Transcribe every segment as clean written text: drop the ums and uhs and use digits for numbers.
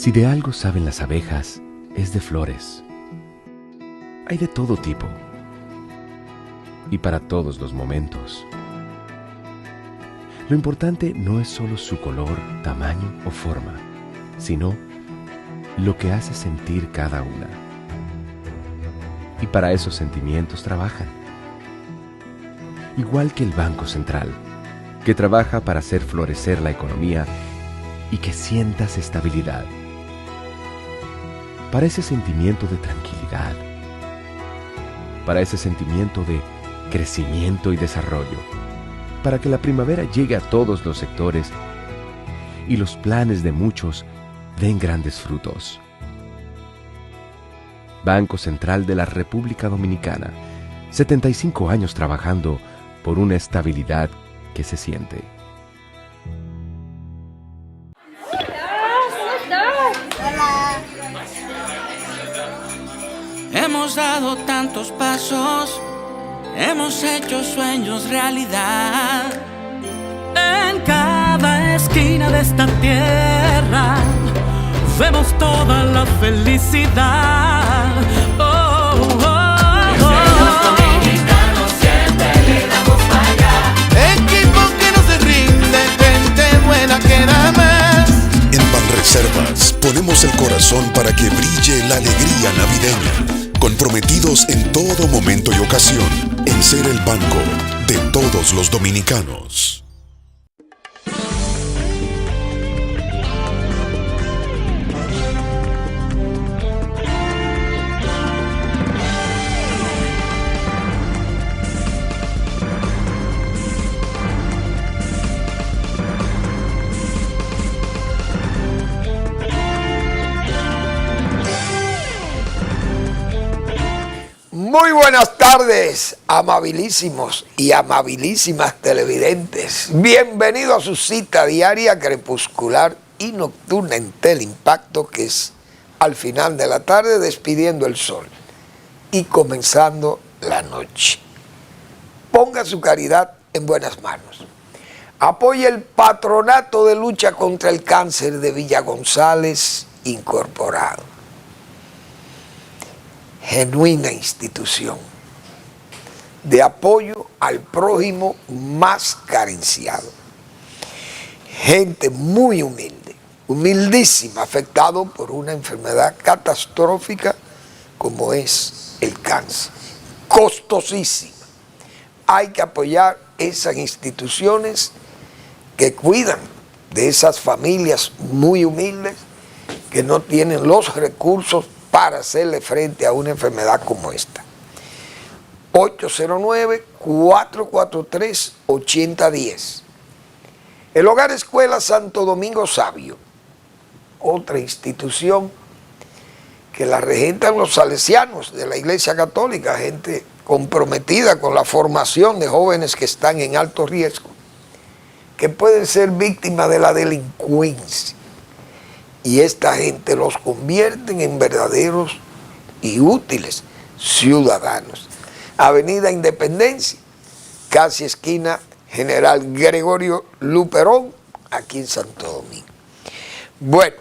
Si de algo saben las abejas, es de flores. Hay de todo tipo y para todos los momentos. Lo importante no es solo su color, tamaño o forma, sino lo que hace sentir cada una. Y para esos sentimientos trabajan. Igual que el Banco Central, que trabaja para hacer florecer la economía y que sientas estabilidad. Para ese sentimiento de tranquilidad, para ese sentimiento de crecimiento y desarrollo, para que la primavera llegue a todos los sectores y los planes de muchos den grandes frutos. Banco Central de la República Dominicana, 75 años trabajando por una estabilidad que se siente. Hemos dado tantos pasos, hemos hecho sueños realidad. En cada esquina de esta tierra vemos toda la felicidad. Oh, oh, oh. Los dominicanos siempre le damos para allá. Equipo que no se rinde, gente buena que da más. En Banreservas ponemos el corazón para que brille la alegría navideña. Comprometidos en todo momento y ocasión en ser el banco de todos los dominicanos. Muy buenas tardes, amabilísimos y amabilísimas televidentes. Bienvenidos a su cita diaria, crepuscular y nocturna en Teleimpacto, que es al final de la tarde despidiendo el sol y comenzando la noche. Ponga su caridad en buenas manos. Apoye el Patronato de Lucha contra el Cáncer de Villa González Incorporado. Genuina institución de apoyo al prójimo más carenciado. Gente muy humilde, humildísima, afectado por una enfermedad catastrófica como es el cáncer. Costosísima. Hay que apoyar esas instituciones que cuidan de esas familias muy humildes que no tienen los recursos para hacerle frente a una enfermedad como esta. 809-443-8010. El Hogar Escuela Santo Domingo Sabio, otra institución que la regentan los salesianos de la Iglesia Católica, gente comprometida con la formación de jóvenes que están en alto riesgo, que pueden ser víctimas de la delincuencia. Y esta gente los convierte en verdaderos y útiles ciudadanos. Avenida Independencia, casi esquina General Gregorio Luperón, aquí en Santo Domingo. Bueno,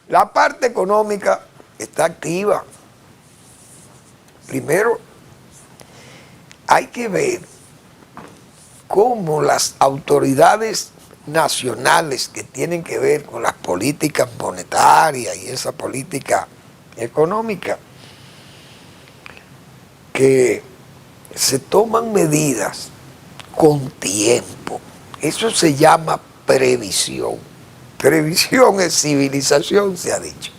la parte económica está activa. Primero, hay que ver cómo las autoridades nacionales que tienen que ver con las políticas monetarias y esa política económica, que se toman medidas con tiempo. Eso se llama previsión. Previsión es civilización, se ha dicho.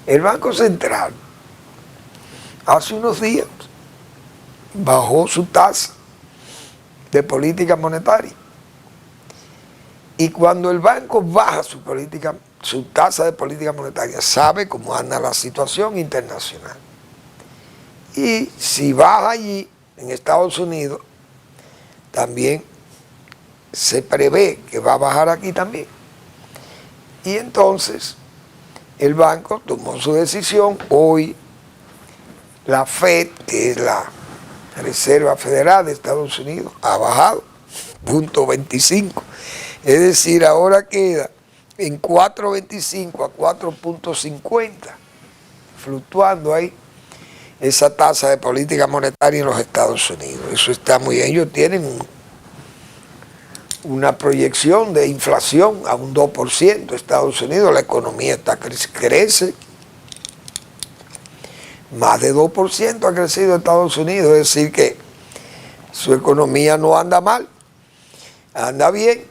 El Banco Central hace unos días bajó su tasa de política monetaria. Y cuando el banco baja su tasa de política monetaria, sabe cómo anda la situación internacional. Y si baja allí, en Estados Unidos, también se prevé que va a bajar aquí también. Y entonces, el banco tomó su decisión. Hoy, la FED, que es la Reserva Federal de Estados Unidos, ha bajado 0.25. Es decir, ahora queda en 4.25 a 4.50, fluctuando ahí esa tasa de política monetaria en los Estados Unidos. Eso está muy bien. Ellos tienen una proyección de inflación a un 2%. Estados Unidos, la economía crece. Más de 2% ha crecido Estados Unidos, es decir que su economía no anda mal, anda bien,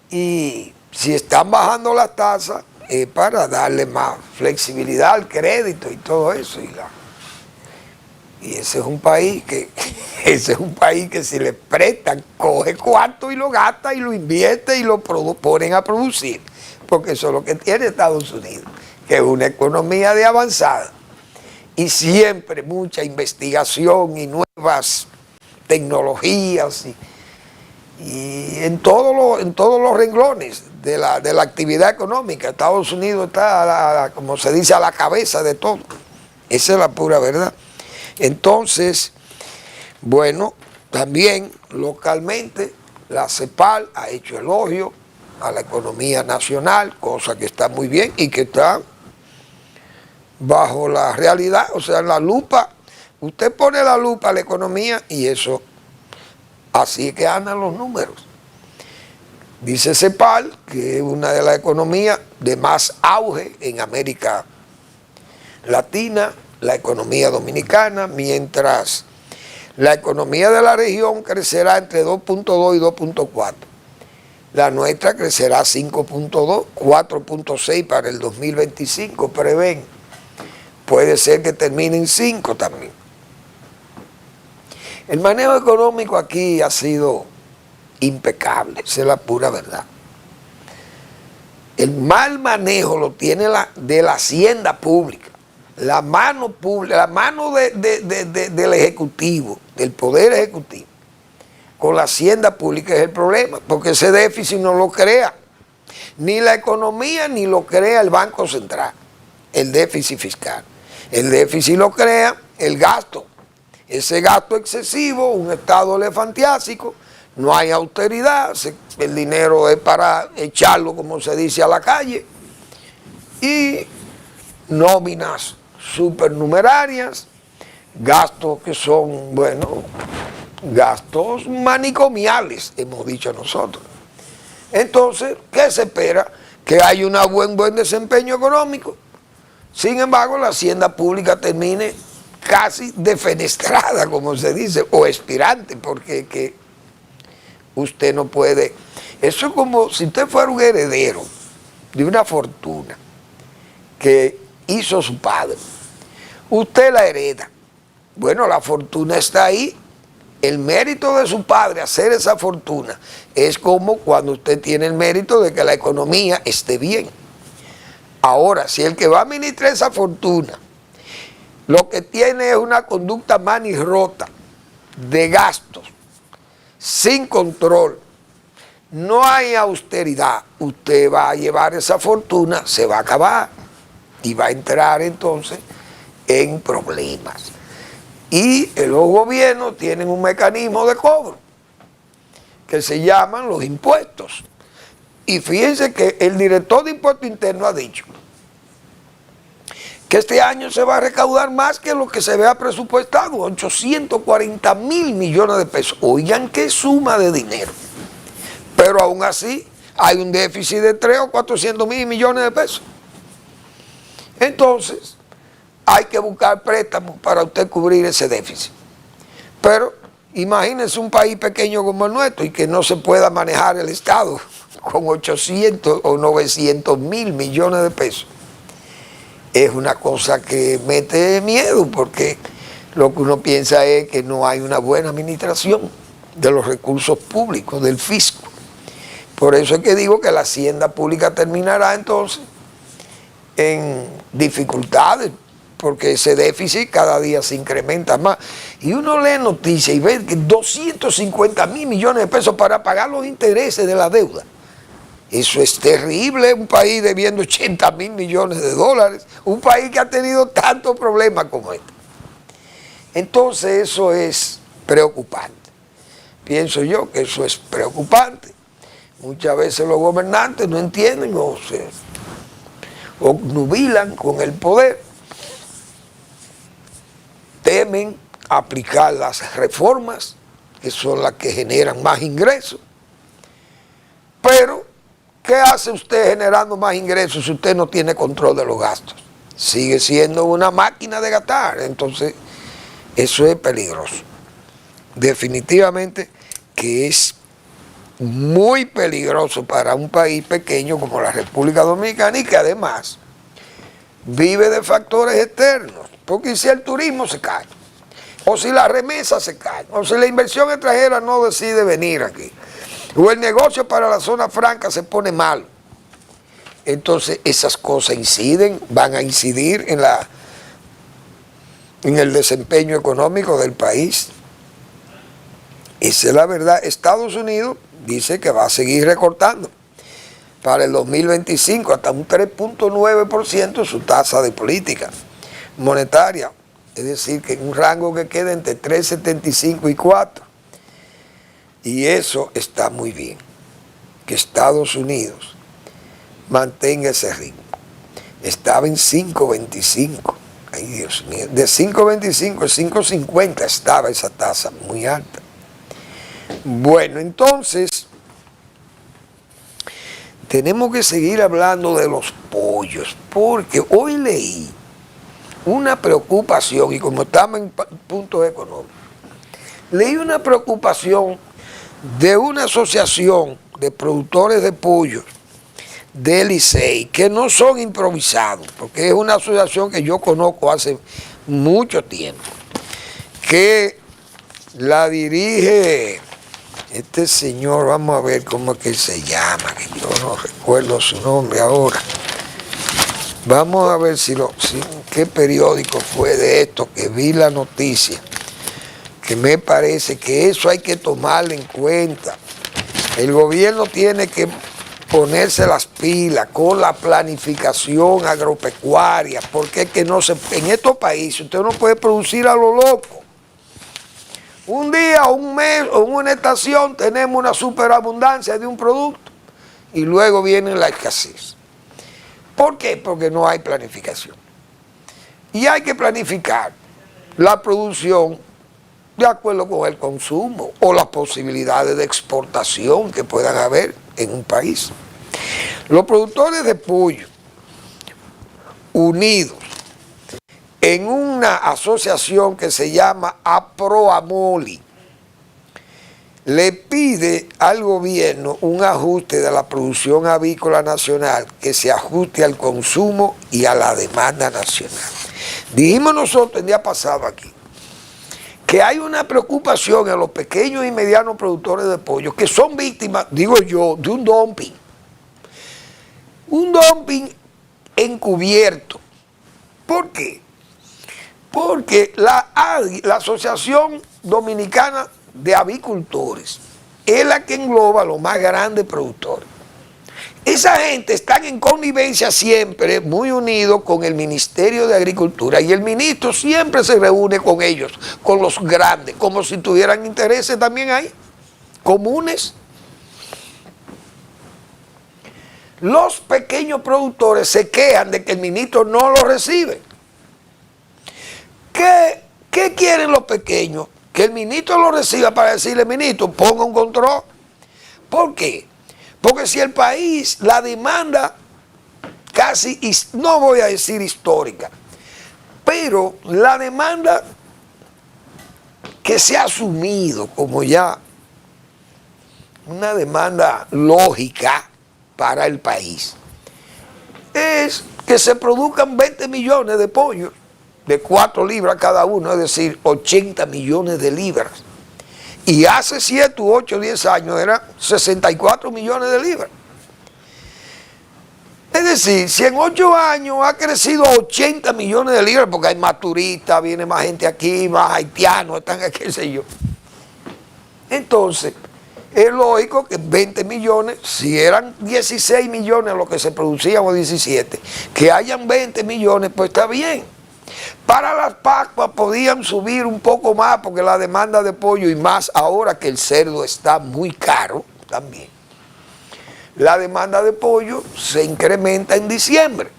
y si están bajando las tasas es para darle más flexibilidad al crédito y todo eso. Y ese es un país que si le prestan, coge cuarto y lo gasta y lo invierte y lo ponen a producir, porque eso es lo que tiene Estados Unidos, que es una economía de avanzada. Y siempre mucha investigación y nuevas tecnologías y en todos los renglones de la actividad económica. Estados Unidos está, como se dice, a la cabeza de todo. Esa es la pura verdad. Entonces, bueno, también localmente la CEPAL ha hecho elogio a la economía nacional, cosa que está muy bien y que está bajo la realidad, o sea, la lupa. Usted pone la lupa a la economía y eso, así es que andan los números. Dice CEPAL que es una de las economías de más auge en América Latina, la economía dominicana, mientras la economía de la región crecerá entre 2.2 y 2.4. La nuestra crecerá 5.2, 4.6 para el 2025, prevén. Puede ser que termine en 5 también. El manejo económico aquí ha sido impecable, esa es la pura verdad. El mal manejo lo tiene de la hacienda pública, la mano pública, la mano del Ejecutivo, del Poder Ejecutivo. Con la hacienda pública es el problema, porque ese déficit no lo crea ni la economía ni lo crea el Banco Central, el déficit fiscal. El déficit lo crea el gasto. Ese gasto excesivo, un estado elefantiásico, no hay austeridad, el dinero es para echarlo, como se dice, a la calle, y nóminas supernumerarias, gastos que son, bueno, gastos manicomiales, hemos dicho nosotros. Entonces, ¿qué se espera? Que haya un buen desempeño económico. Sin embargo, la hacienda pública termine casi defenestrada, como se dice, o expirante, porque que usted no puede. Eso es como si usted fuera un heredero de una fortuna que hizo su padre. Usted la hereda. Bueno, la fortuna está ahí. El mérito de su padre hacer esa fortuna es como cuando usted tiene el mérito de que la economía esté bien. Ahora, si el que va a administrar esa fortuna lo que tiene es una conducta manirrota de gastos, sin control, no hay austeridad, usted va a llevar esa fortuna, se va a acabar y va a entrar entonces en problemas. Y los gobiernos tienen un mecanismo de cobro que se llaman los impuestos. Y fíjense que el director de Impuesto Interno ha dicho que este año se va a recaudar más que lo que se vea presupuestado, 840 mil millones de pesos. Oigan qué suma de dinero. Pero aún así hay un déficit de 300 o 400 mil millones de pesos. Entonces, hay que buscar préstamos para usted cubrir ese déficit. Pero imagínense un país pequeño como el nuestro y que no se pueda manejar el Estado con 800 o 900 mil millones de pesos. Es una cosa que mete miedo, porque lo que uno piensa es que no hay una buena administración de los recursos públicos, del fisco. Por eso es que digo que la hacienda pública terminará entonces en dificultades, porque ese déficit cada día se incrementa más. Y uno lee noticias y ve que 250 mil millones de pesos para pagar los intereses de la deuda. Eso es terrible, un país debiendo 80 mil millones de dólares, un país que ha tenido tantos problemas como este. Entonces eso es preocupante. Pienso yo que eso es preocupante. Muchas veces los gobernantes no entienden o se obnubilan con el poder, temen aplicar las reformas que son las que generan más ingresos. Pero, ¿qué hace usted generando más ingresos si usted no tiene control de los gastos? Sigue siendo una máquina de gastar. Entonces, eso es peligroso. Definitivamente que es muy peligroso para un país pequeño como la República Dominicana y que además vive de factores externos. Porque si el turismo se cae, o si la remesa se cae, o si la inversión extranjera no decide venir aquí, o el negocio para la zona franca se pone malo, entonces esas cosas van a incidir en el desempeño económico del país. Esa es la verdad. Estados Unidos dice que va a seguir recortando para el 2025 hasta un 3.9% su tasa de política monetaria. Es decir, que en un rango que queda entre 3.75 y 4. Y eso está muy bien, que Estados Unidos mantenga ese ritmo. Estaba en 5.25. Ay, Dios mío, de 5.25 a 5.50 estaba esa tasa muy alta. Bueno, entonces, tenemos que seguir hablando de los pollos, porque hoy leí una preocupación, y como estamos en puntos económicos, leí una preocupación de una asociación de productores de pollos de Licey, que no son improvisados, porque es una asociación que yo conozco hace mucho tiempo, que la dirige este señor, vamos a ver cómo es que se llama, que yo no recuerdo su nombre ahora. Vamos a ver qué periódico fue de esto, que vi la noticia, que me parece que eso hay que tomarlo en cuenta. El gobierno tiene que ponerse las pilas con la planificación agropecuaria, porque es que en estos países usted no puede producir a lo loco. Un día, un mes o en una estación tenemos una superabundancia de un producto y luego viene la escasez. ¿Por qué? Porque no hay planificación. Y hay que planificar la producción de acuerdo con el consumo o las posibilidades de exportación que puedan haber en un país. Los productores de pollo unidos en una asociación que se llama APROAMOLI le pide al gobierno un ajuste de la producción avícola nacional que se ajuste al consumo y a la demanda nacional. Dijimos nosotros el día pasado aquí que hay una preocupación en los pequeños y medianos productores de pollo que son víctimas, digo yo, de un dumping. Un dumping encubierto. ¿Por qué? Porque la Asociación Dominicana de Avicultores es la que engloba a los más grandes productores. Esa gente está en connivencia siempre, muy unido con el Ministerio de Agricultura, y el ministro siempre se reúne con ellos, con los grandes, como si tuvieran intereses también ahí, comunes. Los pequeños productores se quejan de que el ministro no lo recibe. ¿Qué quieren los pequeños? Que el ministro lo reciba para decirle, ministro, ponga un control. ¿Por qué? Porque si el país, la demanda casi, no voy a decir histórica, pero la demanda que se ha asumido como ya una demanda lógica para el país, es que se produzcan 20 millones de pollos de 4 libras cada uno, es decir, 80 millones de libras. Y hace 7, 8, 10 años eran 64 millones de libras. Es decir, si en 8 años ha crecido 80 millones de libras, porque hay más turistas, viene más gente aquí, más haitianos, están aquí, qué sé yo. Entonces, es lógico que 20 millones, si eran 16 millones lo que se producían o 17, que hayan 20 millones, pues está bien. Para las Pascuas podían subir un poco más porque la demanda de pollo, y más ahora que el cerdo está muy caro también, la demanda de pollo se incrementa en diciembre.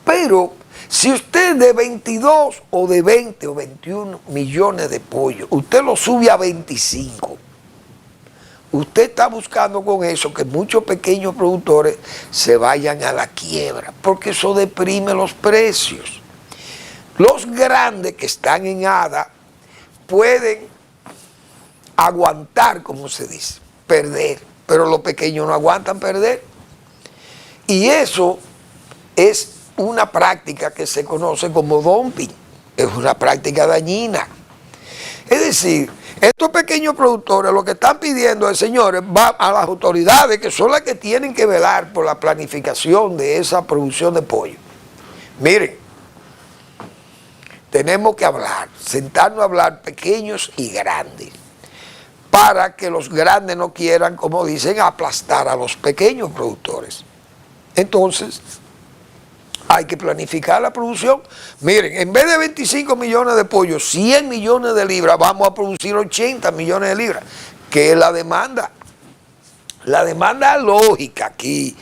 Pero si usted de 22 o de 20 o 21 millones de pollo, usted lo sube a 25, usted está buscando con eso que muchos pequeños productores se vayan a la quiebra, porque eso deprime los precios. Los grandes que están en ADA pueden aguantar, como se dice, perder, pero los pequeños no aguantan perder. Y eso es una práctica que se conoce como dumping, es una práctica dañina. Es decir, estos pequeños productores lo que están pidiendo es, señores, va a las autoridades que son las que tienen que velar por la planificación de esa producción de pollo. Miren, tenemos que hablar, sentarnos a hablar pequeños y grandes, para que los grandes no quieran, como dicen, aplastar a los pequeños productores. Entonces, hay que planificar la producción. Miren, en vez de 25 millones de pollos, 100 millones de libras, vamos a producir 80 millones de libras, que es la demanda. La demanda lógica aquí,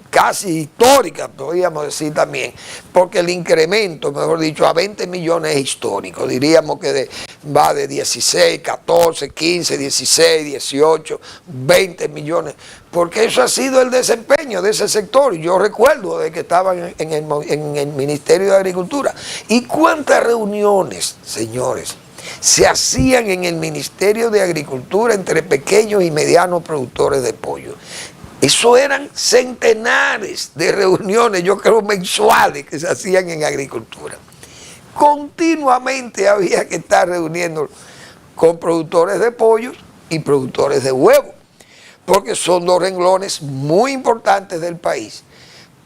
casi histórica, podríamos decir también, porque el incremento, mejor dicho, a 20 millones es histórico. Diríamos que va de 16, 14, 15, 16, 18, 20 millones, porque eso ha sido el desempeño de ese sector. Yo recuerdo de que estaban en el Ministerio de Agricultura. ¿Y cuántas reuniones, señores, se hacían en el Ministerio de Agricultura entre pequeños y medianos productores de pollo? Eso eran centenares de reuniones, yo creo mensuales, que se hacían en agricultura. Continuamente había que estar reuniendo con productores de pollos y productores de huevos, porque son dos renglones muy importantes del país.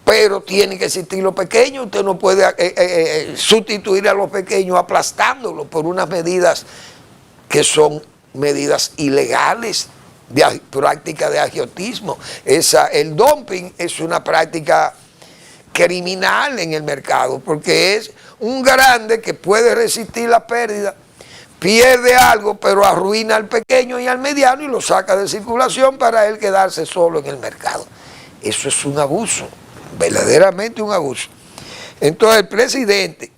Pero tiene que existir los pequeños, usted no puede sustituir a los pequeños aplastándolos por unas medidas que son medidas ilegales, de práctica de agiotismo. El dumping es una práctica criminal en el mercado, porque es un grande que puede resistir la pérdida, pierde algo, pero arruina al pequeño y al mediano y lo saca de circulación para él quedarse solo en el mercado. Eso es un abuso, verdaderamente un abuso. Entonces el presidente,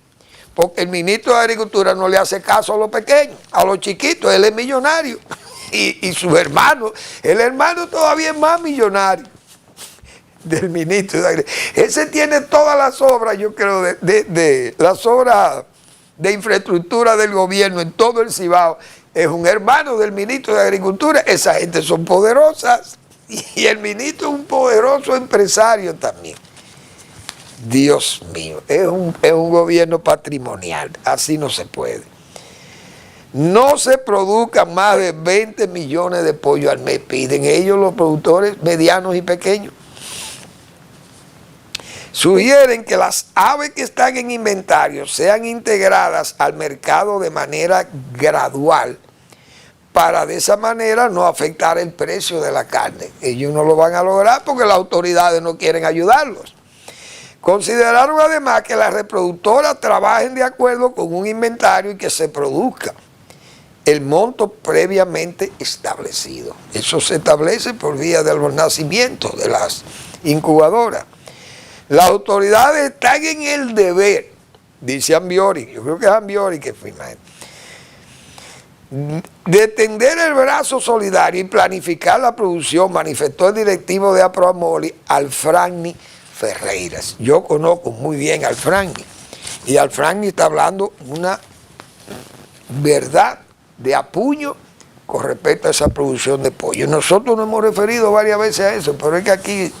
porque el ministro de Agricultura no le hace caso a los pequeños, a los chiquitos, él es millonario. Y sus hermanos, el hermano todavía es más millonario del ministro de Agricultura. Ese tiene todas las obras, yo creo, de las obras de infraestructura del gobierno en todo el Cibao. Es un hermano del ministro de Agricultura. Esa gente son poderosas. Y el ministro es un poderoso empresario también. Dios mío, es un gobierno patrimonial. Así no se puede. No se produzcan más de 20 millones de pollo al mes, piden ellos, los productores medianos y pequeños. Sugieren que las aves que están en inventario sean integradas al mercado de manera gradual, para de esa manera no afectar el precio de la carne. Ellos no lo van a lograr porque las autoridades no quieren ayudarlos. Consideraron además que las reproductoras trabajen de acuerdo con un inventario y que se produzca el monto previamente establecido. Eso se establece por vía de los nacimientos de las incubadoras. Las autoridades están en el deber, dice Ambiori, yo creo que es Ambiori que firma, de tender el brazo solidario y planificar la producción, manifestó el directivo de Aproamoli, Alfrani Ferreiras. Yo conozco muy bien a Alfrani, y Alfrani está hablando una verdad de apuño con respecto a esa producción de pollo. Nosotros nos hemos referido varias veces a eso, pero es que aquí,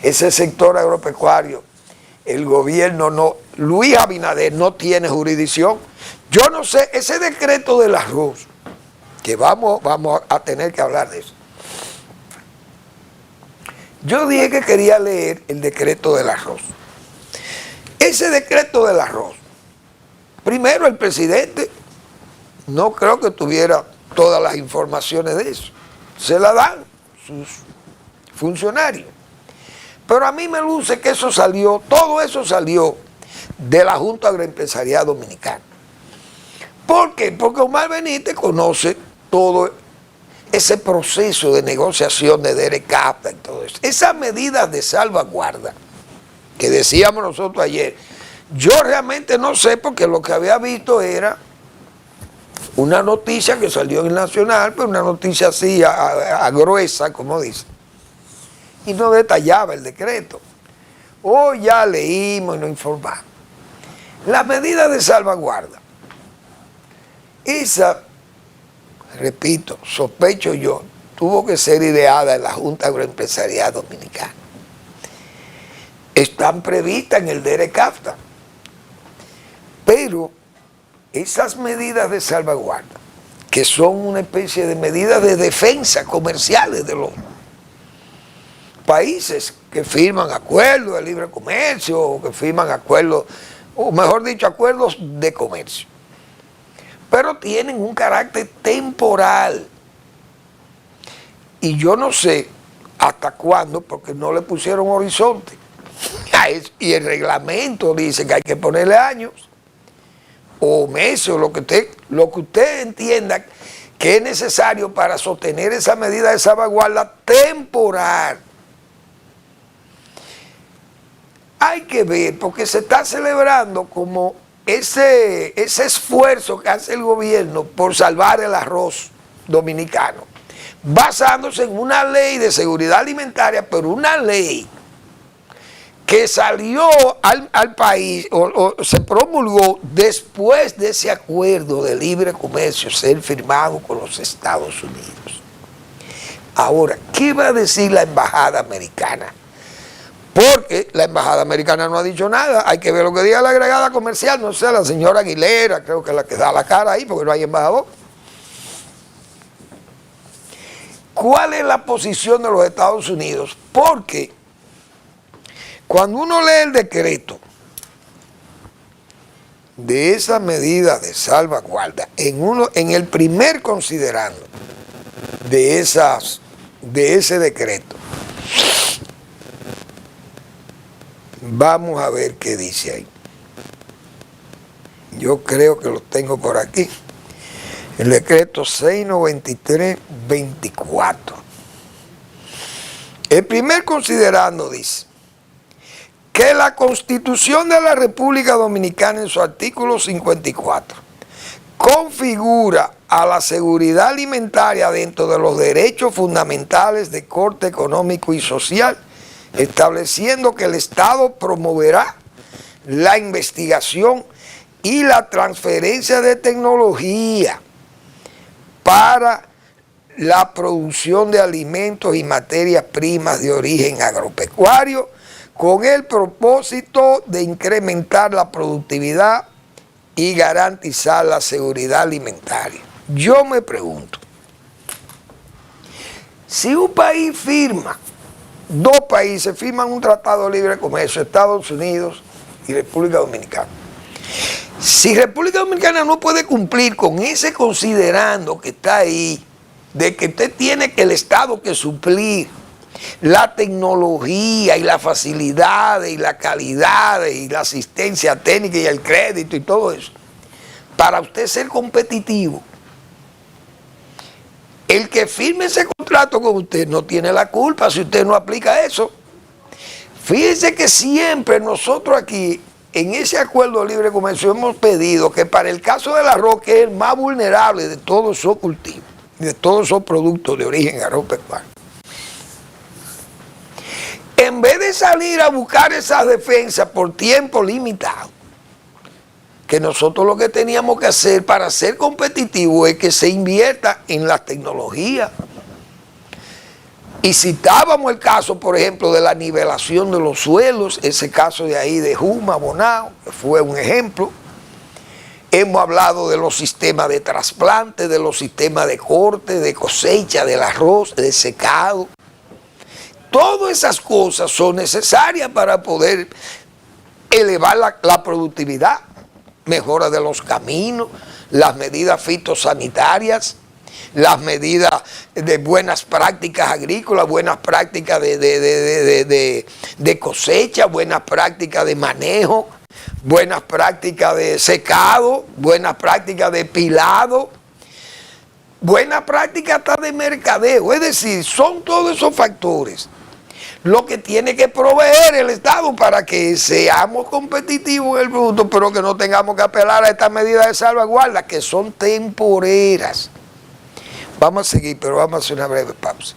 ese sector agropecuario, el gobierno no, Luis Abinader no tiene jurisdicción. Yo no sé, ese decreto del arroz, que vamos a tener que hablar de eso. Yo dije que quería leer el decreto del arroz. Ese decreto del arroz, primero el presidente no creo que tuviera todas las informaciones de eso. Se la dan sus funcionarios. Pero a mí me luce que eso salió, todo eso salió de la Junta Agroempresarial Dominicana. ¿Por qué? Porque Omar Benítez conoce todo ese proceso de negociación de Derek Kaplan y todo eso. Esas medidas de salvaguarda que decíamos nosotros ayer, yo realmente no sé, porque lo que había visto era una noticia que salió en el Nacional, pero una noticia así a gruesa, como dice, y no detallaba el decreto. Hoy ya leímos y nos informamos. Las medidas de salvaguarda, esa, repito, sospecho yo, tuvo que ser ideada en la Junta Agroempresarial Dominicana. Están previstas en el Derek Kaplan, pero esas medidas de salvaguarda, que son una especie de medidas de defensa comerciales de los países que firman acuerdos de libre comercio, o que firman acuerdos, o mejor dicho, acuerdos de comercio, pero tienen un carácter temporal. Y yo no sé hasta cuándo, porque no le pusieron horizonte. Y el reglamento dice que hay que ponerle años, o meses, o lo que usted entienda que es necesario para sostener esa medida de salvaguarda temporal. Hay que ver, porque se está celebrando como ese esfuerzo que hace el gobierno por salvar el arroz dominicano, basándose en una ley de seguridad alimentaria, pero una ley que salió al país o se promulgó después de ese acuerdo de libre comercio ser firmado con los Estados Unidos. Ahora, ¿qué va a decir la embajada americana? Porque la embajada americana no ha dicho nada. Hay que ver lo que diga la agregada comercial, no sé, la señora Aguilera, creo que es la que da la cara ahí, porque no hay embajador. ¿Cuál es la posición de los Estados Unidos? Porque cuando uno lee el decreto de esa medida de salvaguarda, en el primer considerando de ese decreto, vamos a ver qué dice ahí. Yo creo que lo tengo por aquí. El decreto 693-24. El primer considerando dice que la Constitución de la República Dominicana en su artículo 54 configura a la seguridad alimentaria dentro de los derechos fundamentales de corte económico y social, estableciendo que el Estado promoverá la investigación y la transferencia de tecnología para la producción de alimentos y materias primas de origen agropecuario, con el propósito de incrementar la productividad y garantizar la seguridad alimentaria. Yo me pregunto, si un país firma, dos países firman un tratado de libre comercio, Estados Unidos y República Dominicana, si República Dominicana no puede cumplir con ese considerando que está ahí, de que usted tiene que el Estado que suplir la tecnología y las facilidades y la calidad y la asistencia técnica y el crédito y todo eso, para usted ser competitivo, el que firme ese contrato con usted no tiene la culpa si usted no aplica eso. Fíjense que siempre nosotros aquí, en ese acuerdo de libre comercio, hemos pedido que para el caso del arroz, que es el más vulnerable de todos esos cultivos, de todos esos productos de origen agropecuario, en vez de salir a buscar esas defensas por tiempo limitado, que nosotros lo que teníamos que hacer para ser competitivos es que se invierta en la tecnología. Y citábamos el caso, por ejemplo, de la nivelación de los suelos, ese caso de ahí de Juma, Bonao, que fue un ejemplo. Hemos hablado de los sistemas de trasplante, de los sistemas de corte, de cosecha, del arroz, de secado. Todas esas cosas son necesarias para poder elevar la productividad, mejora de los caminos, las medidas fitosanitarias, las medidas de buenas prácticas agrícolas, buenas prácticas de cosecha, buenas prácticas de manejo, buenas prácticas de secado, buenas prácticas de pilado. buena práctica hasta de mercadeo. Es decir, son todos esos factores lo que tiene que proveer el Estado para que seamos competitivos en el producto, pero que no tengamos que apelar a estas medidas de salvaguarda que son temporeras. Vamos a seguir, pero vamos a hacer una breve pausa.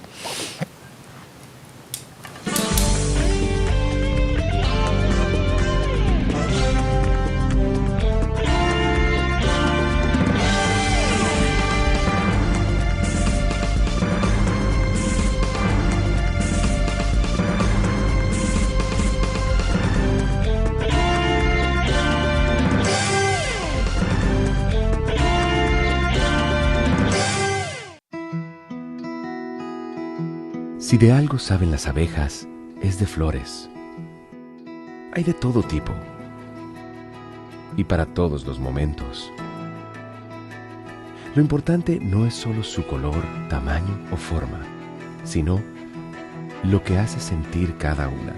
Si de algo saben las abejas, es de flores. Hay de todo tipo y para todos los momentos. Lo importante no es solo su color, tamaño o forma, sino lo que hace sentir cada una.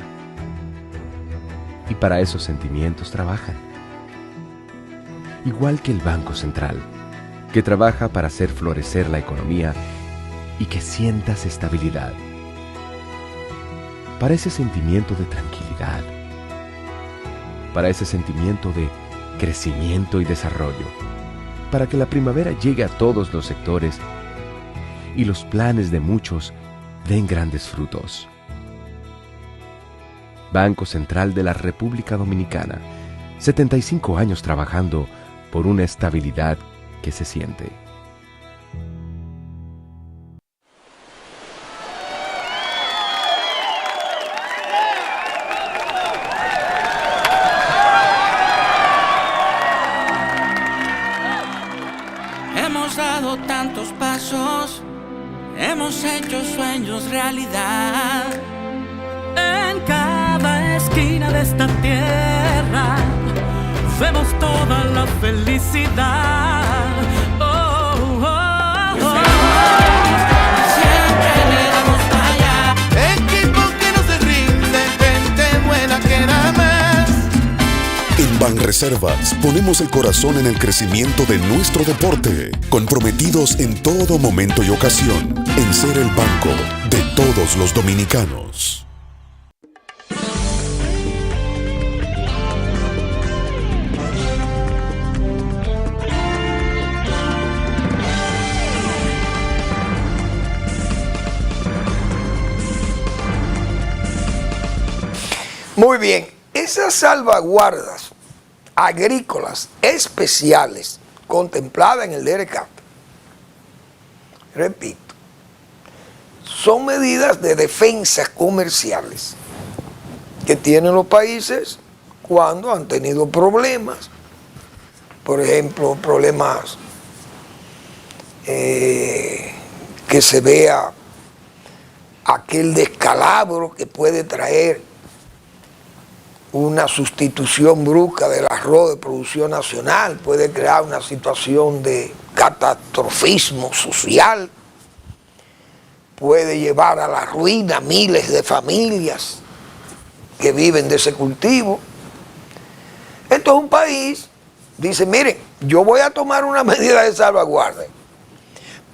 Y para esos sentimientos trabajan. Igual que el Banco Central, que trabaja para hacer florecer la economía y que sientas estabilidad. Para ese sentimiento de tranquilidad, para ese sentimiento de crecimiento y desarrollo, para que la primavera llegue a todos los sectores y los planes de muchos den grandes frutos. Banco Central de la República Dominicana, 75 años trabajando por una estabilidad que se siente. Hemos dado tantos pasos, hemos hecho sueños realidad. En cada esquina de esta tierra vemos toda la felicidad. Oh, oh, oh. Siempre le damos para allá. Equipo que no se rinde, gente buena que da más. En Banreservas ponemos el corazón en el crecimiento de nuestro deporte, comprometidos en todo momento y ocasión en ser el banco de todos los dominicanos. Muy bien, esas salvaguardas agrícolas especiales contempladas en el DERECAP, repito, son medidas de defensa comerciales que tienen los países cuando han tenido problemas, por ejemplo, problemas que se vea aquel descalabro que puede traer una sustitución brusca del arroz de producción nacional, puede crear una situación de catastrofismo social, puede llevar a la ruina miles de familias que viven de ese cultivo. Entonces un país dice, miren, yo voy a tomar una medida de salvaguarda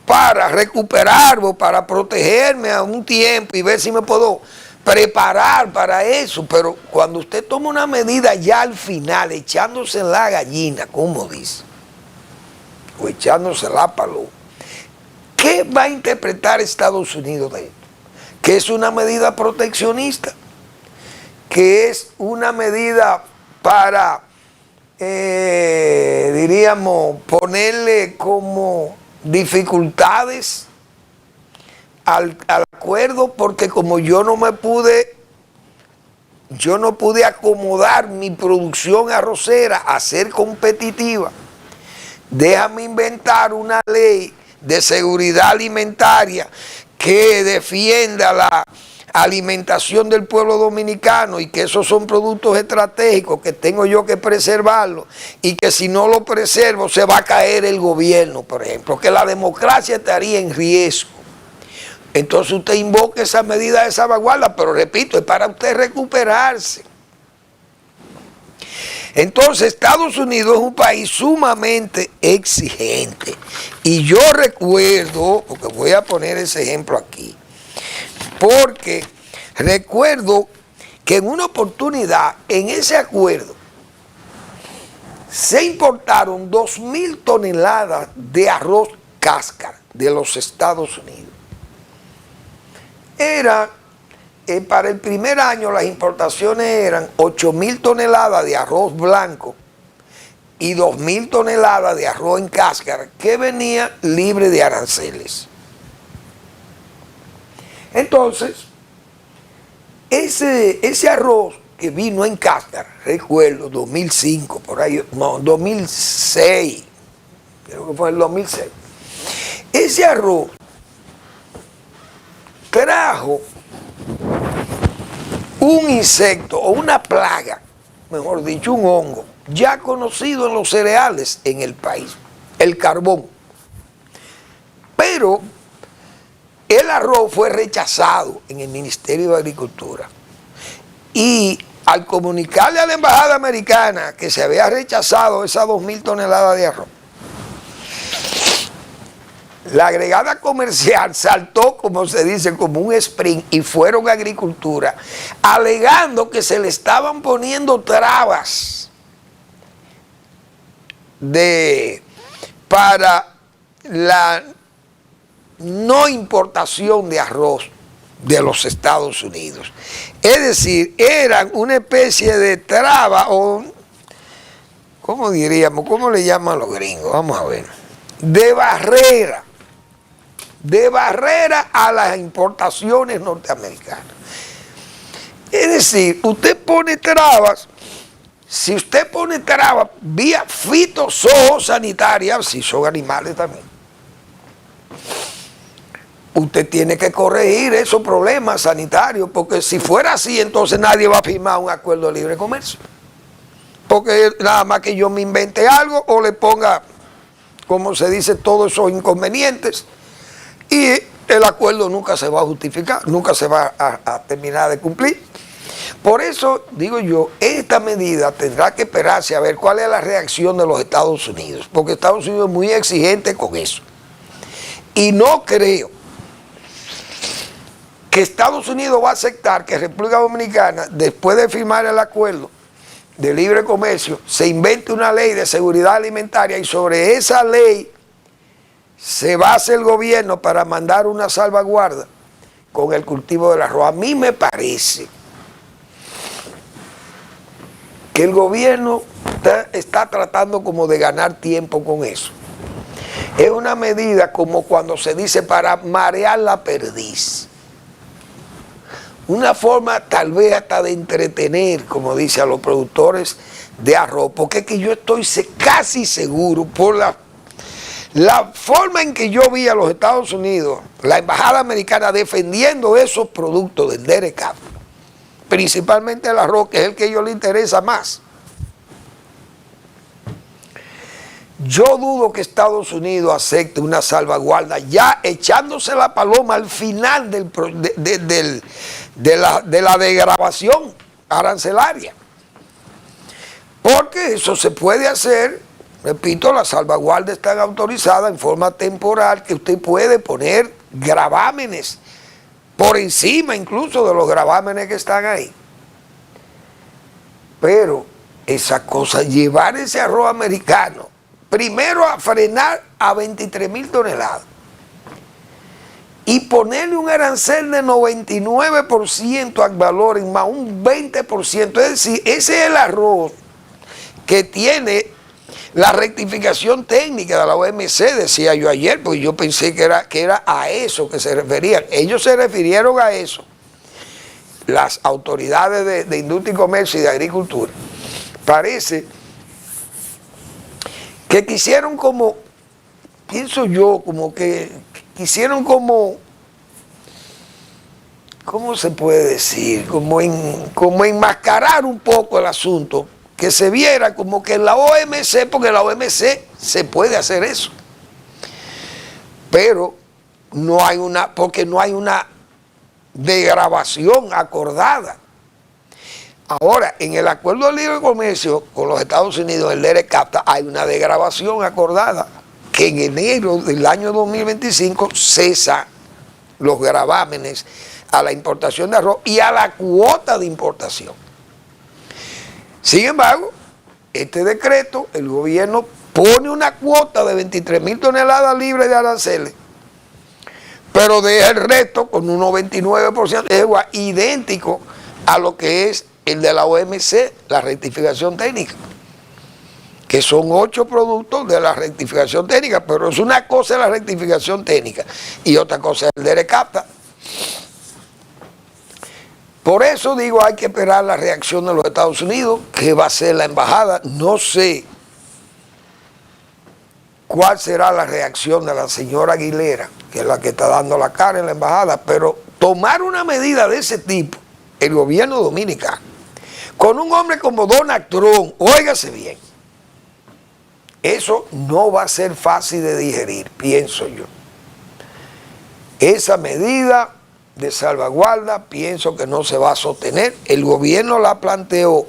para recuperarlo, para protegerme a un tiempo y ver si me puedo preparar para eso. Pero cuando usted toma una medida ya al final, echándose en la gallina, como dice, o echándose la paloma, ¿qué va a interpretar Estados Unidos de esto? Que es una medida proteccionista, que es una medida para, diríamos, ponerle como dificultades al acuerdo, porque como yo no pude acomodar mi producción arrocera a ser competitiva, déjame inventar una ley de seguridad alimentaria que defienda la alimentación del pueblo dominicano y que esos son productos estratégicos que tengo yo que preservarlos y que si no lo preservo se va a caer el gobierno, por ejemplo, que la democracia estaría en riesgo. Entonces usted invoca esa medida de salvaguarda, pero repito, es para usted recuperarse. Entonces, Estados Unidos es un país sumamente exigente. Y yo recuerdo, porque voy a poner ese ejemplo aquí, porque recuerdo que en una oportunidad, en ese acuerdo, se importaron 2.000 toneladas de arroz cáscara de los Estados Unidos. Para el primer año las importaciones eran 8.000 toneladas de arroz blanco y 2.000 toneladas de arroz en cáscara que venía libre de aranceles. Entonces, ese arroz que vino en cáscara, recuerdo, 2005, por ahí, no, 2006, creo que fue el 2006, ese arroz trajo un insecto o una plaga, mejor dicho, un hongo, ya conocido en los cereales en el país, el carbón. Pero el arroz fue rechazado en el Ministerio de Agricultura. Y al comunicarle a la embajada americana que se había rechazado esas 2.000 toneladas de arroz, la agregada comercial saltó, como se dice, como un sprint y fueron a Agricultura, alegando que se le estaban poniendo trabas para la no importación de arroz de los Estados Unidos. Es decir, eran una especie de traba o, ¿cómo diríamos? ¿Cómo le llaman los gringos? Vamos a ver. De barrera a las importaciones norteamericanas. Es decir, usted pone trabas, si usted pone trabas vía fitosanitaria, si son animales también, usted tiene que corregir esos problemas sanitarios, porque si fuera así, entonces nadie va a firmar un acuerdo de libre comercio. Porque nada más que yo me invente algo o le ponga, como se dice, todos esos inconvenientes, y el acuerdo nunca se va a justificar, nunca se va a terminar de cumplir. Por eso, digo yo, esta medida tendrá que esperarse a ver cuál es la reacción de los Estados Unidos, porque Estados Unidos es muy exigente con eso. Y no creo que Estados Unidos va a aceptar que República Dominicana, después de firmar el acuerdo de libre comercio, se invente una ley de seguridad alimentaria y sobre esa ley se base el gobierno para mandar una salvaguarda con el cultivo del arroz. A mí me parece que el gobierno está tratando como de ganar tiempo con eso. Es una medida como cuando se dice para marear la perdiz. Una forma tal vez hasta de entretener, como dice, a los productores de arroz, porque es que yo estoy casi seguro, por la forma en que yo vi a los Estados Unidos, la embajada americana defendiendo esos productos del DRCAP, principalmente el arroz, que es el que a ellos les interesa más. Yo dudo que Estados Unidos acepte una salvaguarda ya echándose la paloma al final de la degradación arancelaria. Porque eso se puede hacer, repito, las salvaguardas están autorizadas en forma temporal, que usted puede poner gravámenes por encima incluso de los gravámenes que están ahí. Pero esa cosa, llevar ese arroz americano, primero a frenar a 23.000 toneladas y ponerle un arancel de 99% al valor en más un 20%, es decir, ese es el arroz que tiene la rectificación técnica de la OMC, decía yo ayer, porque yo pensé que era a eso que se referían. Ellos se refirieron a eso, las autoridades de Industria y Comercio y de Agricultura. Parece que quisieron como, pienso yo, como que quisieron como, ¿cómo se puede decir? Como enmascarar un poco el asunto, que se viera como que la OMC, porque la OMC se puede hacer eso, pero no hay porque no hay una degradación acordada. Ahora, en el Acuerdo de Libre Comercio con los Estados Unidos, el DERECAFTA, hay una degravación acordada que en enero del año 2025 cesa los gravámenes a la importación de arroz y a la cuota de importación. Sin embargo, este decreto, el gobierno pone una cuota de 23.000 toneladas libres de aranceles, pero deja el resto con un 99% de igual, idéntico a lo que es el de la OMC, la rectificación técnica, que son 8 productos de la rectificación técnica, pero es una cosa la rectificación técnica y otra cosa el DERECAFTA. Por eso digo, hay que esperar la reacción de los Estados Unidos, que va a ser la embajada. No sé cuál será la reacción de la señora Aguilera, que es la que está dando la cara en la embajada, pero tomar una medida de ese tipo, el gobierno dominicano, con un hombre como Donald Trump, óigase bien, eso no va a ser fácil de digerir, pienso yo. Esa medida de salvaguarda pienso que no se va a sostener. El gobierno la planteó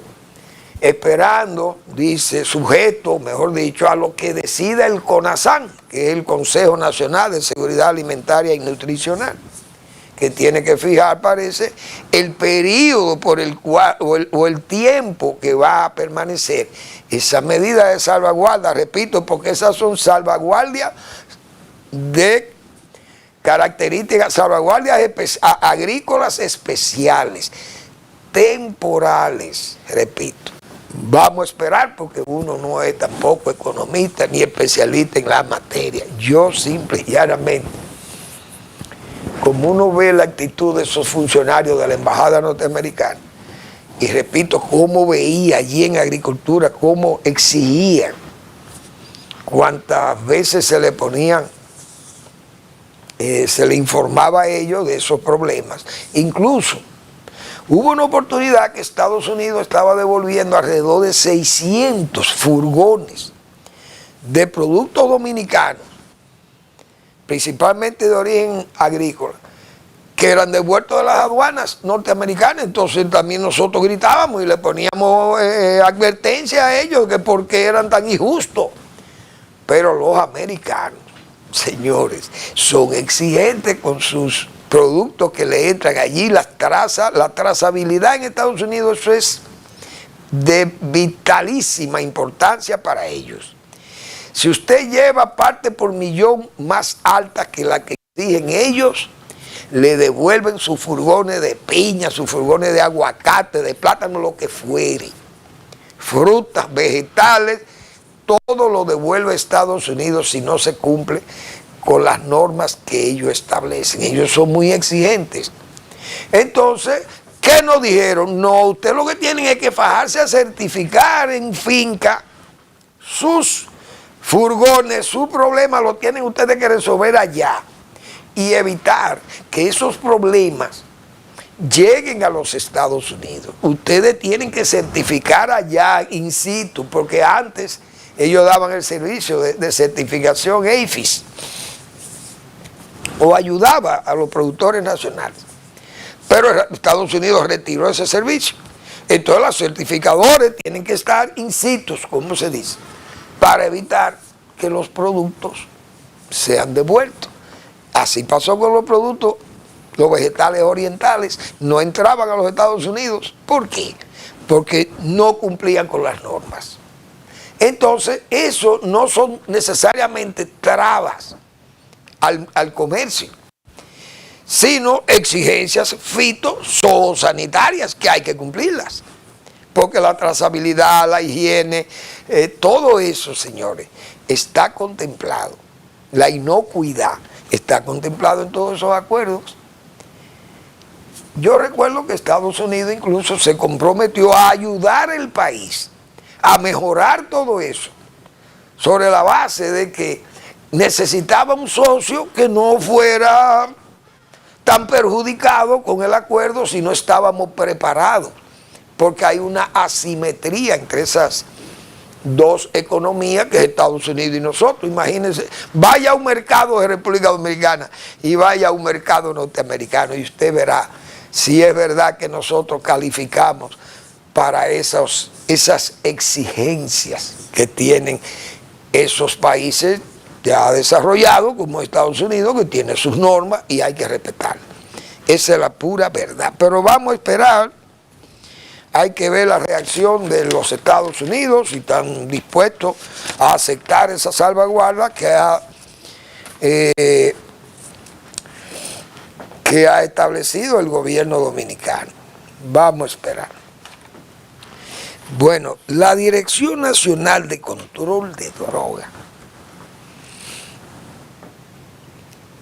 esperando, dice, sujeto, mejor dicho, a lo que decida el CONASAN, que es el Consejo Nacional de Seguridad Alimentaria y Nutricional, que tiene que fijar, parece, el periodo por el cual, o el tiempo que va a permanecer esa medida de salvaguarda, repito, porque esas son salvaguardias de características, salvaguardias agrícolas especiales, temporales, repito. Vamos a esperar porque uno no es tampoco economista ni especialista en la materia. Yo simple y llanamente, como uno ve la actitud de esos funcionarios de la embajada norteamericana, y repito, cómo veía allí en agricultura, cómo exigían, cuántas veces se le ponían, se le informaba a ellos de esos problemas. Incluso hubo una oportunidad que Estados Unidos estaba devolviendo alrededor de 600 furgones de productos dominicanos, principalmente de origen agrícola, que eran devueltos de las aduanas norteamericanas. Entonces también nosotros gritábamos y le poníamos advertencia a ellos que por qué eran tan injustos. Pero los americanos, señores, son exigentes con sus productos que le entran allí. La trazabilidad en Estados Unidos, eso es de vitalísima importancia para ellos. Si usted lleva parte por millón más alta que la que exigen ellos, le devuelven sus furgones de piña, sus furgones de aguacate, de plátano, lo que fuere. Frutas, vegetales, todo lo devuelve a Estados Unidos si no se cumple con las normas que ellos establecen. Ellos son muy exigentes. Entonces, ¿qué nos dijeron? No, usted lo que tienen es que fajarse a certificar en finca sus furgones, su problema lo tienen ustedes que resolver allá y evitar que esos problemas lleguen a los Estados Unidos. Ustedes tienen que certificar allá in situ, porque antes ellos daban el servicio de certificación APHIS o ayudaba a los productores nacionales. Pero Estados Unidos retiró ese servicio. Entonces los certificadores tienen que estar in situ, como se dice, para evitar que los productos sean devueltos. Así pasó con los productos, los vegetales orientales, no entraban a los Estados Unidos. ¿Por qué? Porque no cumplían con las normas. Entonces, eso no son necesariamente trabas al comercio, sino exigencias fitosanitarias que hay que cumplirlas. Porque la trazabilidad, la higiene, todo eso, señores, está contemplado. La inocuidad está contemplado en todos esos acuerdos. Yo recuerdo que Estados Unidos incluso se comprometió a ayudar al país a mejorar todo eso, sobre la base de que necesitaba un socio que no fuera tan perjudicado con el acuerdo si no estábamos preparados, porque hay una asimetría entre esas dos economías, que es Estados Unidos y nosotros. Imagínense, vaya a un mercado de República Dominicana y vaya a un mercado norteamericano y usted verá si es verdad que nosotros calificamos para esas exigencias que tienen esos países ya desarrollados, como Estados Unidos, que tiene sus normas y hay que respetarlas. Esa es la pura verdad. Pero vamos a esperar, hay que ver la reacción de los Estados Unidos, si están dispuestos a aceptar esa salvaguarda que ha establecido el gobierno dominicano. Vamos a esperar. Bueno, la Dirección Nacional de Control de Drogas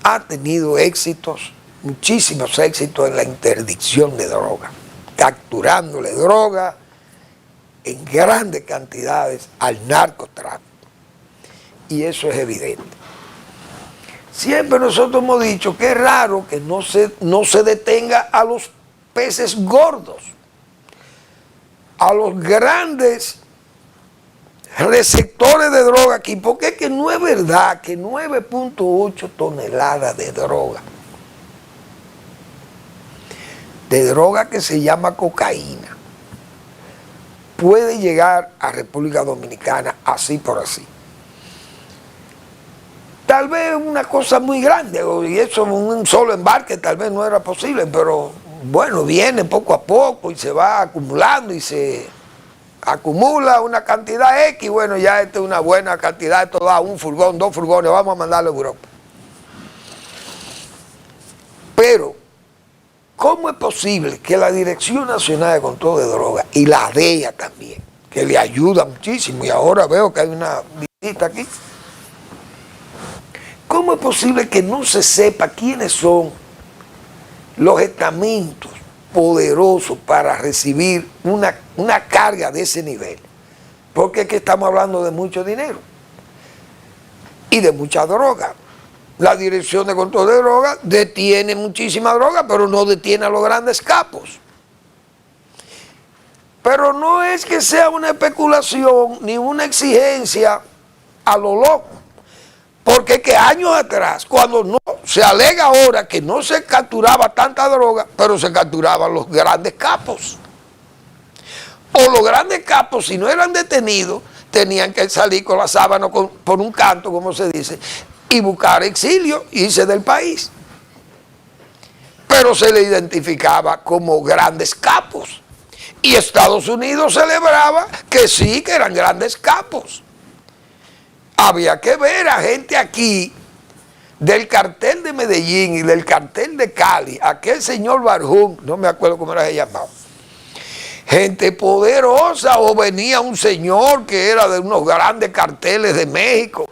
ha tenido éxitos, muchísimos éxitos en la interdicción de drogas, capturándole droga en grandes cantidades al narcotráfico. Y eso es evidente. Siempre nosotros hemos dicho que es raro que no se detenga a los peces gordos, a los grandes receptores de droga aquí, porque es que no es verdad que 9.8 toneladas de droga que se llama cocaína, puede llegar a República Dominicana así por así. Tal vez una cosa muy grande, y eso un solo embarque tal vez no era posible, pero bueno, viene poco a poco y se va acumulando y se acumula una cantidad X, bueno, ya esta es una buena cantidad, esto da un furgón, 2 furgones, vamos a mandarlo a Europa. Pero, ¿cómo es posible que la Dirección Nacional de Control de Drogas y la DEA también, que le ayuda muchísimo, y ahora veo que hay una visita aquí, ¿cómo es posible que no se sepa quiénes son los estamentos poderosos para recibir una carga de ese nivel? Porque es que estamos hablando de mucho dinero y de mucha droga. La Dirección de Control de Drogas detiene muchísima droga, pero no detiene a los grandes capos. Pero no es que sea una especulación ni una exigencia a lo loco. Porque es que años atrás, cuando no se alega ahora que no se capturaba tanta droga, pero se capturaban los grandes capos. O los grandes capos, si no eran detenidos, tenían que salir con la sábana por un canto, como se dice, y buscar exilio, irse del país. Pero se le identificaba como grandes capos. Y Estados Unidos celebraba que sí, que eran grandes capos. Había que ver a gente aquí del cartel de Medellín y del cartel de Cali, aquel señor Barjún, no me acuerdo cómo era llamado, gente poderosa, o venía un señor que era de unos grandes carteles de México,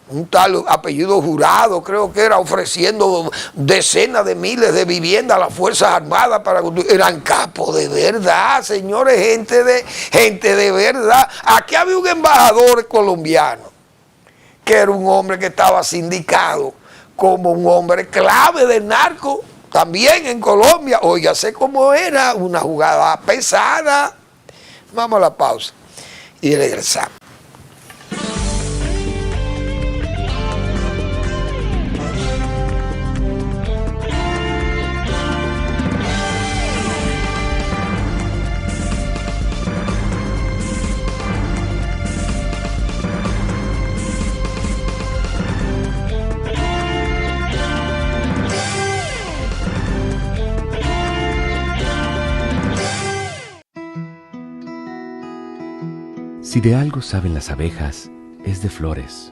un tal apellido Jurado, creo que era, ofreciendo decenas de miles de viviendas a las Fuerzas Armadas para construir. Eran capos de verdad, señores, gente de verdad. Aquí había un embajador colombiano que era un hombre que estaba sindicado como un hombre clave del narco, también en Colombia. Óigase cómo era, una jugada pesada. Vamos a la pausa y regresamos. Si de algo saben las abejas, es de flores.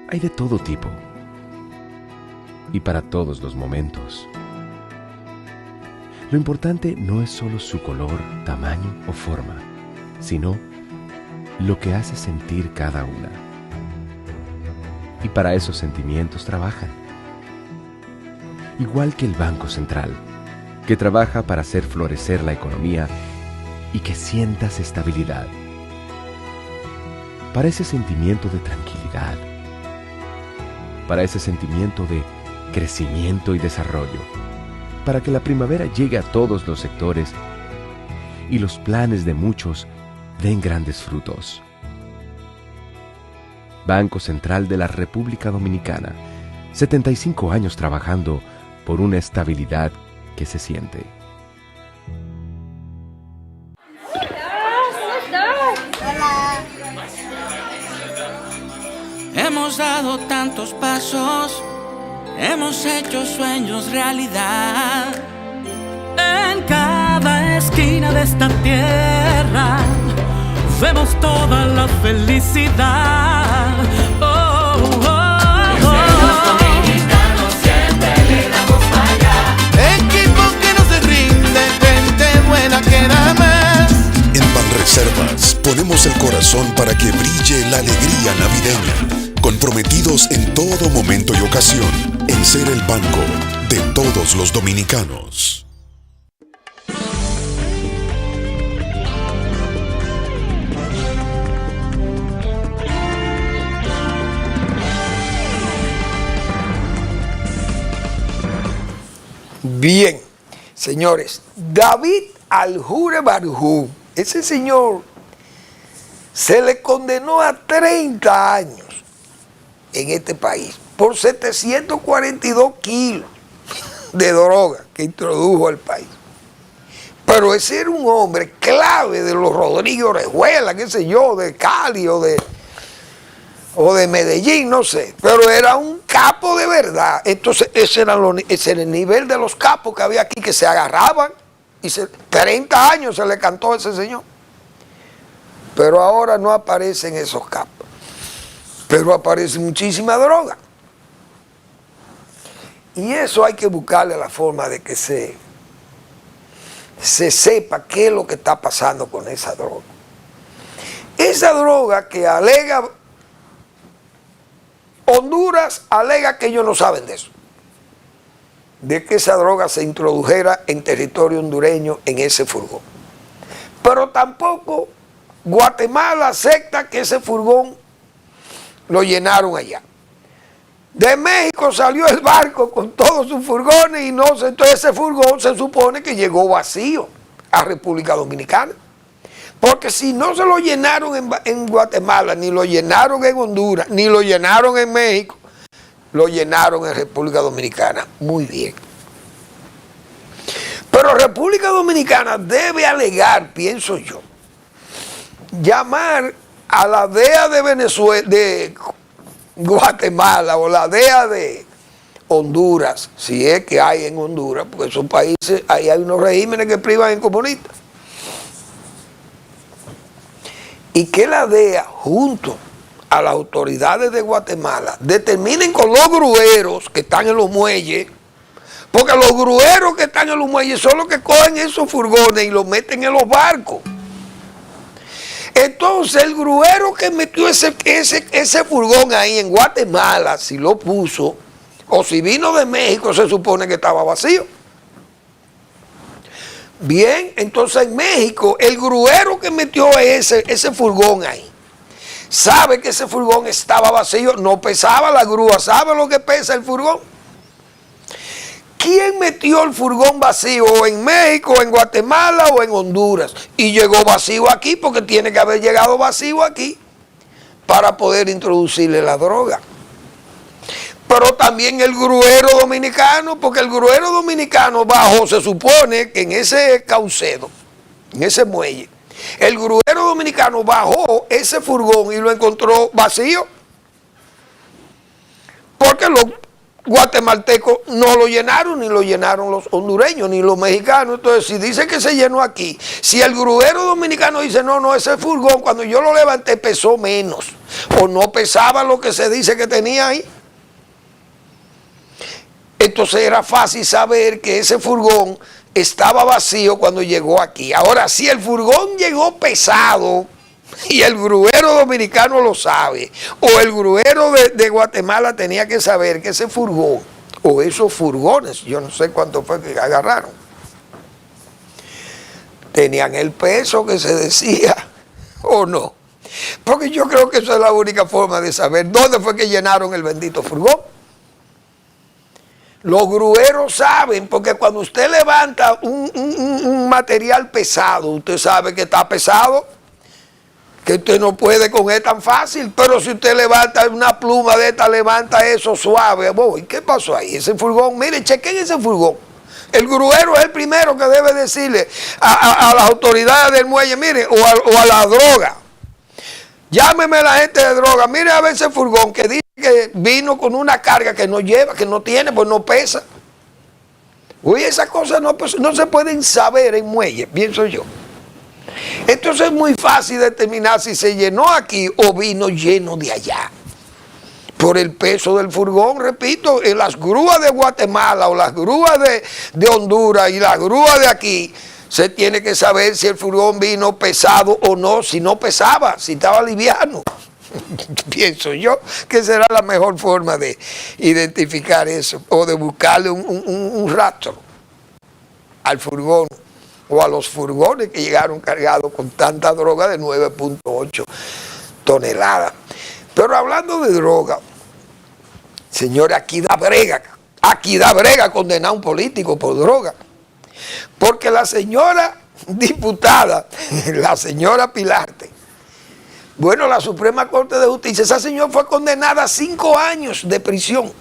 Hay de todo tipo y para todos los momentos. Lo importante no es solo su color, tamaño o forma, sino lo que hace sentir cada una. Y para esos sentimientos trabajan. Igual que el Banco Central, que trabaja para hacer florecer la economía y que sientas estabilidad. Para ese sentimiento de tranquilidad, para ese sentimiento de crecimiento y desarrollo, para que la primavera llegue a todos los sectores y los planes de muchos den grandes frutos. Banco Central de la República Dominicana, 75 años trabajando por una estabilidad que se siente. Hemos dado tantos pasos, hemos hecho sueños realidad. En cada esquina de esta tierra vemos toda la felicidad. Oh, oh, oh. Los dominicanos siempre le damos para allá. Equipo que no se rinde, gente buena que da más. En Banreservas ponemos el corazón para que brille la alegría navideña. Comprometidos en todo momento y ocasión en ser el banco de todos los dominicanos. Bien, señores, David Aljure Barjú, ese señor se le condenó a 30 años en este país por 742 kilos de droga que introdujo al país. Pero ese era un hombre clave de los Rodríguez Orejuela, qué sé yo, de Cali o de Medellín, no sé, pero era un capo de verdad. Entonces ese era el nivel de los capos que había aquí, que se agarraban y 30 años se le cantó a ese señor. Pero ahora no aparecen esos capos, pero aparece muchísima droga. Y eso hay que buscarle la forma de que se sepa qué es lo que está pasando con esa droga. Esa droga que alega Honduras, alega que ellos no saben de eso, de que esa droga se introdujera en territorio hondureño en ese furgón. Pero tampoco Guatemala acepta que ese furgón lo llenaron allá. De México salió el barco con todos sus furgones y no sé, entonces ese furgón se supone que llegó vacío a República Dominicana. Porque si no se lo llenaron en Guatemala, ni lo llenaron en Honduras, ni lo llenaron en México, lo llenaron en República Dominicana. Muy bien. Pero República Dominicana debe alegar, pienso yo, llamar a la DEA de Venezuela, de Guatemala o la DEA de Honduras, si es que hay en Honduras, porque esos países, ahí hay unos regímenes que privan en comunistas. Y que la DEA, junto a las autoridades de Guatemala, determinen con los grueros que están en los muelles, porque los grueros que están en los muelles son los que cogen esos furgones y los meten en los barcos. Entonces el gruero que metió ese furgón ahí en Guatemala, si lo puso, o si vino de México, se supone que estaba vacío. Bien, entonces en México, el gruero que metió ese furgón ahí, sabe que ese furgón estaba vacío, no pesaba la grúa, sabe lo que pesa el furgón. ¿Quién metió el furgón vacío en México, en Guatemala o en Honduras? Y llegó vacío aquí porque tiene que haber llegado vacío aquí para poder introducirle la droga. Pero también el gruero dominicano, porque el gruero dominicano bajó, se supone que en ese caucedo, en ese muelle, el gruero dominicano bajó ese furgón y lo encontró vacío. Porque los guatemaltecos no lo llenaron, ni lo llenaron los hondureños, ni los mexicanos. Entonces, si dice que se llenó aquí, si el gruero dominicano dice, no, ese furgón cuando yo lo levanté pesó menos, o no pesaba lo que se dice que tenía ahí, entonces era fácil saber que ese furgón estaba vacío cuando llegó aquí. Ahora, si el furgón llegó pesado y el gruero dominicano lo sabe, o el gruero de Guatemala tenía que saber que ese furgón, o esos furgones, yo no sé cuánto fue que agarraron, tenían el peso que se decía o no. Porque yo creo que esa es la única forma de saber dónde fue que llenaron el bendito furgón. Los grueros saben, porque cuando usted levanta un material pesado, usted sabe que está pesado, que usted no puede coger tan fácil, pero si usted levanta una pluma de esta, levanta eso suave. ¿Y qué pasó ahí? Ese furgón, mire, chequen ese furgón. El gruero es el primero que debe decirle a las autoridades del muelle, mire, o a la droga. Llámeme a la gente de droga, mire a ver ese furgón que dice que vino con una carga que no lleva, que no tiene, pues no pesa. Uy, esas cosas no se pueden saber en muelle, pienso yo. Entonces es muy fácil determinar si se llenó aquí o vino lleno de allá. Por el peso del furgón, repito, en las grúas de Guatemala o las grúas de Honduras y las grúas de aquí, se tiene que saber si el furgón vino pesado o no, si no pesaba, si estaba liviano. Pienso yo que será la mejor forma de identificar eso o de buscarle un rastro al furgón o a los furgones que llegaron cargados con tanta droga de 9.8 toneladas. Pero hablando de droga, señores, aquí da brega condenar a un político por droga. Porque la señora diputada, la señora Pilarte, bueno, la Suprema Corte de Justicia, esa señora fue condenada a 5 años de prisión.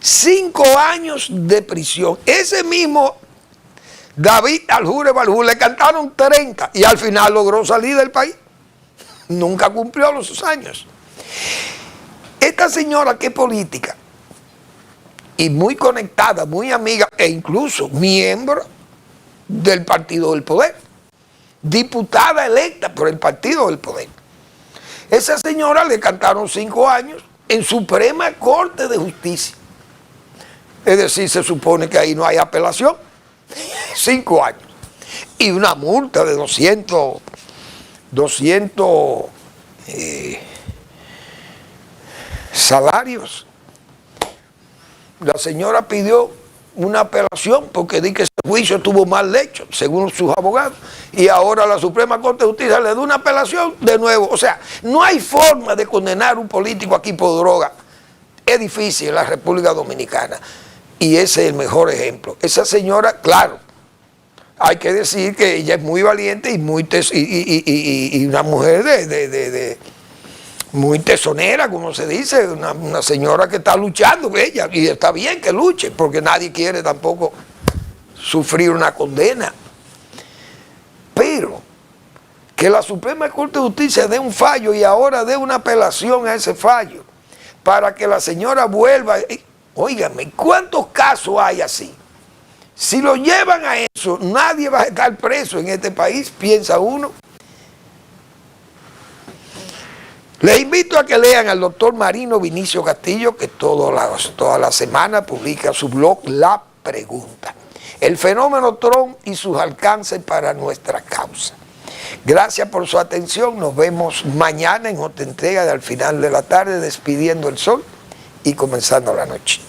5 años de prisión. Ese mismo David Aljure Baljú le cantaron 30 y al final logró salir del país. Nunca cumplió los años. Esta señora que es política y muy conectada, muy amiga e incluso miembro del Partido del Poder, diputada electa por el Partido del Poder. Esa señora le cantaron 5 años en Suprema Corte de Justicia. Es decir, se supone que ahí no hay apelación. 5 años. Y una multa de 200 salarios. La señora pidió una apelación porque dice que ese juicio estuvo mal hecho, según sus abogados, y ahora la Suprema Corte de Justicia le da una apelación de nuevo. O sea, no hay forma de condenar a un político aquí por droga. Es difícil en la República Dominicana, y ese es el mejor ejemplo. Esa señora, claro, hay que decir que ella es muy valiente y una mujer muy tesonera, como se dice, una señora que está luchando, ella, y está bien que luche, porque nadie quiere tampoco sufrir una condena. Pero que la Suprema Corte de Justicia dé un fallo y ahora dé una apelación a ese fallo, para que la señora vuelva. Óigame, ¿cuántos casos hay así? Si lo llevan a eso, nadie va a estar preso en este país, piensa uno. Les invito a que lean al doctor Marino Vinicio Castillo, que toda la semana publica su blog La Pregunta. El fenómeno Trump y sus alcances para nuestra causa. Gracias por su atención. Nos vemos mañana en otra entrega de Al Final de la Tarde, despidiendo el sol y comenzando la noche.